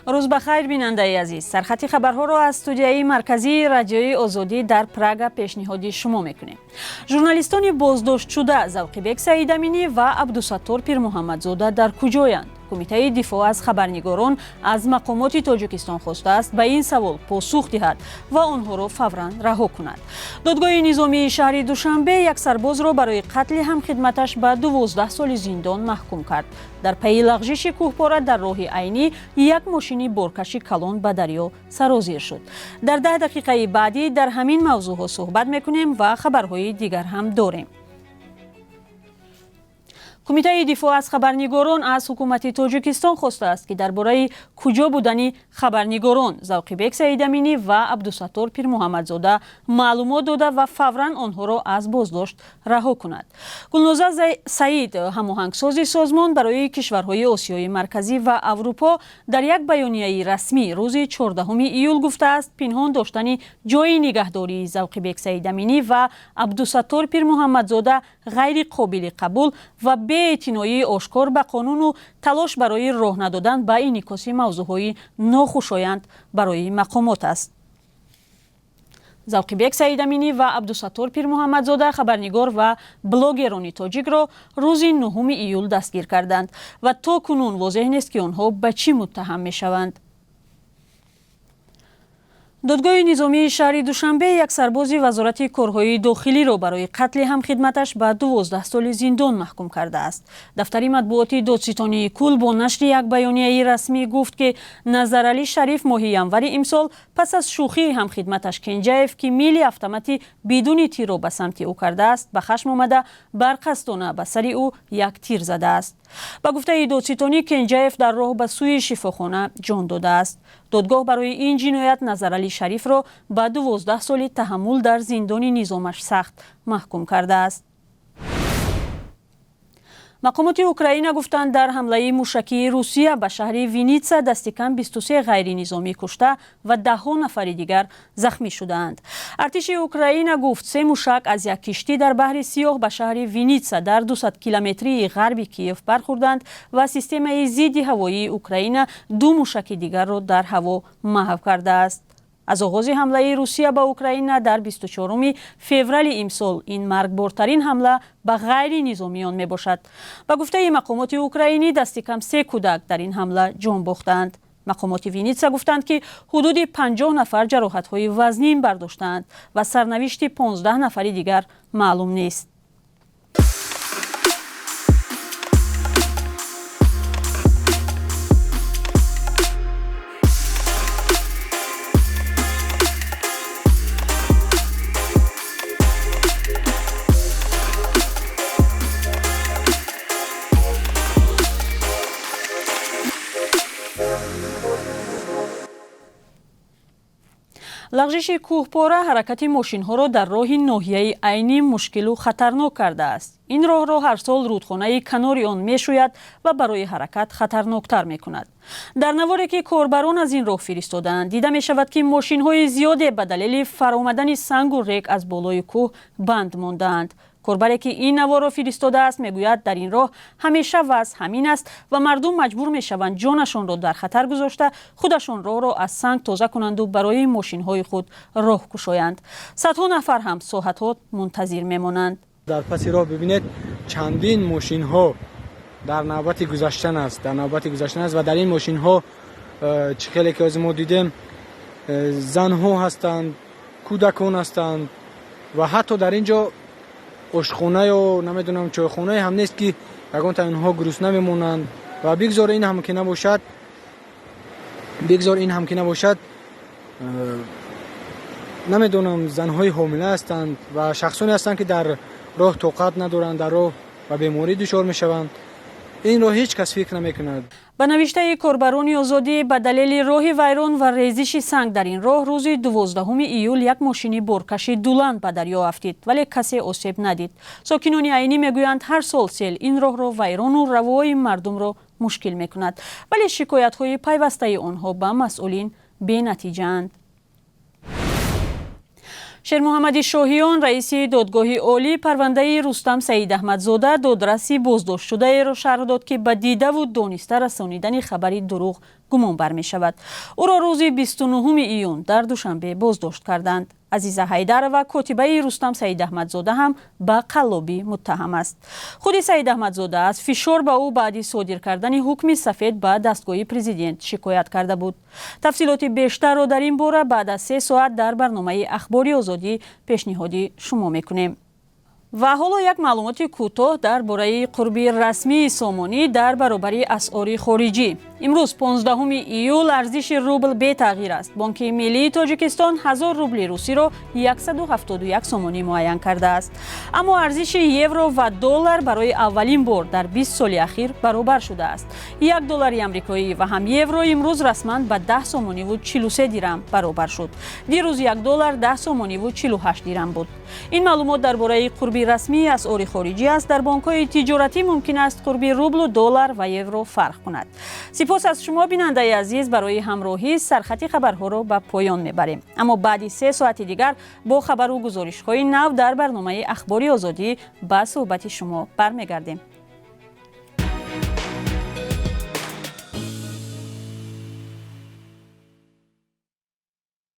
روز بخیر بیننده عزیز، سرخط خبرها را از استودیوی مرکزی رادیوی آزادی در پراگ پیشنهاد شما میکنیم. ژورنالیستان بازداشت شده ذوقیبک سعیدامینی و عبدالستار پیرمحمدزاده در کجایند؟ کمیته دفاع از خبرنگاران از مقامات تاجیکستان خواسته است به این سوال پاسخ دهد و آنها را فوراً رها کند. دادگاه نظامی شهر دوشنبه یک سرباز را برای قتل همخدمتش به 12 سال زندان محکوم کرد. در پی لغزش کوهپاره در راه عینی یک ماشین بارکشی کلان به دریا سرازیر شد. در 10 دقیقه بعدی در همین موضوع صحبت میکنیم و خبرهای دیگر هم داریم. کمیته دفاع از خبرنگاران از حکومت تاجیکستان خواسته است که درباره کجا بودن خبرنگاران ذوقیبک سعیدامینی و عبدالستار پیرمحمدزاده معلومات داده و فوراً آنها را از بازداشت رها کند. گلنازه سعید، هماهنگساز سازمان برای کشورهای آسیای مرکزی و اروپا، در یک بیانیه رسمی روز 14 ایول گفته است پنهان داشتن جای نگهداری ذوقیبک سعیدامینی و عبدالستار پیرمحمدزاده غیر قابل قبول و بی‌اعتنایی آشکار به قانون و تلاش برای راه ندادن به انعکاس موضوعهای ناخوشایند برای مقامات است. ذوقیبک سعیدامینی و عبدالستار پیرمحمدزاده خبرنگار و بلاگران تاجیک را روز 9 ایول دستگیر کردند و تا کنون واضح نیست که آنها به چی متهم می شوند. دادگاه نظامی شهر دوشنبه یک سرباز وزارت کارهای داخلی را برای قتل همخدمتش به 12 سال زندان محکوم کرده است. دفتر مطبوعاتی دادستانی کل با نشر یک بیانیه رسمی گفت که نظرعلی شریف ماه ینور امسال پس از شوخی همخدمتش کنجایف که میل اتوماتی بدون تیر را به سمت او کرده است به خشم آمده برقصدانه به سر او یک تیر زده است. با گفته دادستانی کنجایف در راه به سوی شفاخانه جان داده است. دادگاه برای این جنایت نظرعلی شریف را به 12 سال تحمل در زندان نظامش سخت محکوم کرده است. مقامات اوکراین گفتند در حمله موشکی روسیه به شهر وینیتسا دست کم 23 غیر نظامی کشته و 10 نفر دیگر زخمی شدند. ارتش اوکراین گفت 3 موشک از یک کشتی در بحر سیاه به شهر وینیتسا در 200 کیلومتری غرب کیف برخوردند و سیستم ضد هوایی اوکراین 2 موشک دیگر را در هوا محو کرده است. از آغاز حمله روسیه به اوکراین در 24 فوریه امسال این مرگبارترین حمله به غیر نظامیان می باشد. به گفته مقامات اوکراینی دست کم 3 کودک در این حمله جان باختند. مقامات وینیتسا گفتند که حدود 50 نفر جراحت‌های وزنی برداشتند و سرنوشت 15 نفر دیگر معلوم نیست. لغزش کوهپاره حرکت ماشین ها را در راه ناحیه عینی مشکل و خطرناک کرده است. این راه را هر سال رودخانه کنار آن می شوید و برای حرکت خطرناکتر می کند. در نواری که کاربران از این راه فرستادند دیده می شود که ماشین های زیادی به دلیل فرآمدن سنگ و ریگ از بالای کوه بند مانده‌اند. کاربری که این نوار را فرستاده است میگوید در این راه همیشه وضع همین است و مردم مجبور میشوند جانشان را در خطر گذاشته خودشان راه را از سنگ تازه کنند و برای ماشین های خود راه گشایند. صدها نفر هم ساعتها منتظر میمانند. در پس راه ببینید چندین ماشین ها در نوبت گذشتن است و در این ماشین ها خیلی که از ما دیدیم زن ها هستند، کودکان هستند و حتی در اینجا آشخانه و نمیدونم چایخانه هم نیست که یگان تا اینها گرسنه میمونند و بگذار این هم که نباشد نمیدونم زنهای حامله هستند و شخصانی هستند که در راه طاقت ندارند، در راه و بیماری دچار میشوند. این راه هیچ کس فکر نمیکند. به نوشته کاربران آزادی به دلیل راه ویران و ریزش سنگ در این راه روز 12 ایول یک ماشین بارکش دولان به دریا افتید ولی کسی آسیب ندید. ساکنان عینی میگویند هر سال سیل این راه را ویران و روای مردم را مشکل میکند ولی شکایت های پیوسته آنها به مسئولین بی نتیجه اند. шермуҳаммади шоҳиён раиси додгоҳи олӣ парвандаи рустам саидаҳмадзода додраси боздоштшудаеро шарҳ дод ки ба дидаву дониста расонидани хабари дурӯғ гумонбар мешавад. ӯро рӯзи 29 июн дар душанбе боздошт карданд. азиза ҳайдарова котибаи рустам саидаҳмадзода ҳам ба қаллобӣ муттаҳам аст. худи саидаҳмадзода аз фишор ба ӯ баъди содир кардани ҳукми сафед ба дастгоҳи президент шикоят карда буд. тафсилоти бештарро дар ин бора баъд аз 3 соат дар барномаи ахбори озодӣ пешниҳодӣ шумо мекунем. ва ҳоло як маълумоти кӯтоҳ дар бораи қурби расмии сомонӣ дар баробари асъори хориҷӣ. имрӯз 15 июл арзиши рубл бетағйир аст. бонки миллии тоҷикистон 1000 рубли русиро 171 сомонӣ муайян кардааст. аммо арзиши евро ва доллар барои аввалин бор дар 20 соли ахир баробар шудааст. 1 доллари амрикоӣ ва ҳам евро имрӯз расман ба 10 сомониву 43 дирам баробар шуд. дирӯз 1 доллар 10 сомониву 48 дирам буд. ин маълумот дар бораи қурби расмии асъори хориҷӣ аст. дар бонкҳои тиҷоратӣ мумкин аст қурби рублу доллар ва евро фарқ кунад. сипос аз шумо бинандаи азиз барои ҳамроҳӣ сархати хабарҳоро ба поён мебарем. аммо баъди 3 соати дигар бо хабару гузоришҳои нав дар барномаи ахбори озодӣ ба суҳбати шумо бармегардем.